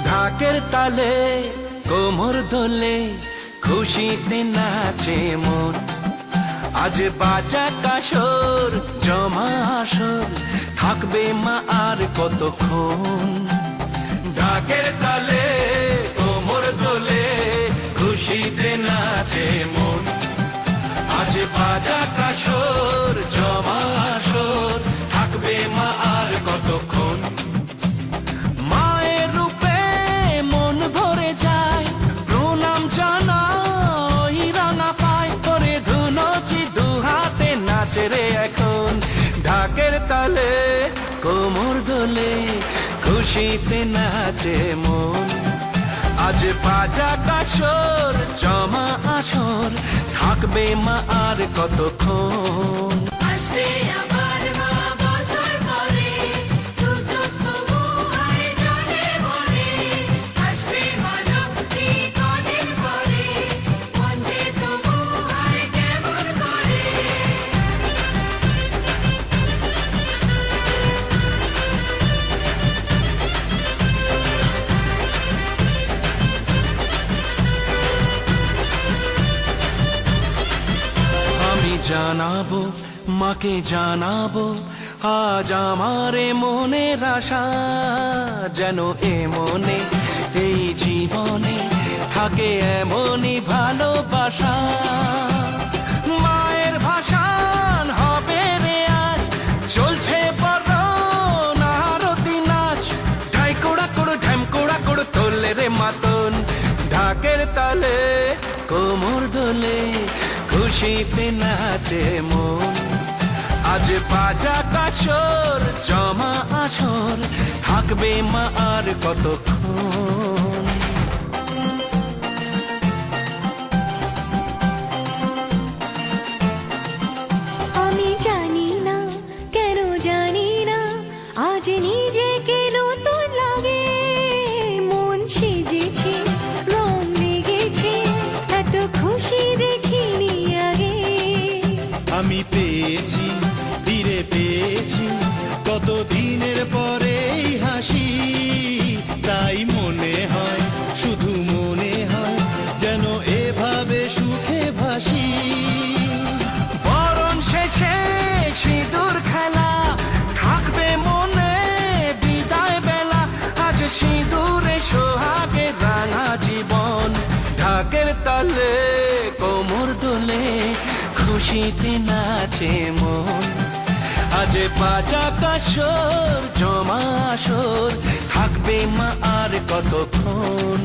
ঢাকের তালে কোমর দোলে খুশিতে নাচে মন। আজ বাজা কাসর জমা আসর থাকবে মা আর কতক্ষণ। ঢাকের তালে কোমর দোলে খুশিতে নাচে মন। আজ বাজা কাসর জমা আসর থাকবে মা আর কতক্ষণ। মায়ের রূপে মন ভরে যায় প্রণাম জানাই রাঙা পায় করে ধুনচি দুহাতে নাচে রে এখন। ঢাকের তালে কোমর দোলে খুশিতে নাচে মন। আজ বাজা কাসর জমা আসর থাকবে মা আর কতক্ষণ। আসবে আবার মা বছর পরে দু চোখ মুহায় জলে ভরে। আসবে মা লক্ষ্মী কদিন পরে মন যে তবু হয় কেমন করে। আমি জানাবো মাকে জানাবো আজ আমার মনের আশা যেন এ মনে থাকে এমনই ভালোবাসা। মায়ের ভাষান হবে রে আজ, চলছে বরণ আরতি নাচ। ঢাই কোড়া কোড়ো ঢ্যাম কোড়া কোড়ো তোলে রে মাতন, ঢাকের তালে কোমর দোলে, খুশিতে নাচে মন। আজ বাজা কাছর জমা আসর, থাকবে মা আর কতক্ষণ। আমি জানি না কেন জানি না আজ নিজেকে নতুন লাগে, মন সেজেছে রং লেগেছে, এত খুশি দেখিনি আগে। আমি পেয়েছি ফিরে পেয়েছি কত দিনের পরে এই হাসি, তাই মনে হয় শুধু মনে হয় যেন এভাবে সুখে ভাসি। বরণ শেষে সিঁদুর খেলা, থাকবে মনে বিদায় বেলা। আজ সিঁদুরে সোহাগে রাঙা জীবন, ঢাকের তালে কোমর দোলে, খুশিতে নাচে মন। আজ বাজা কাসর জমা আসর, থাকবে মা আর কতক্ষণ।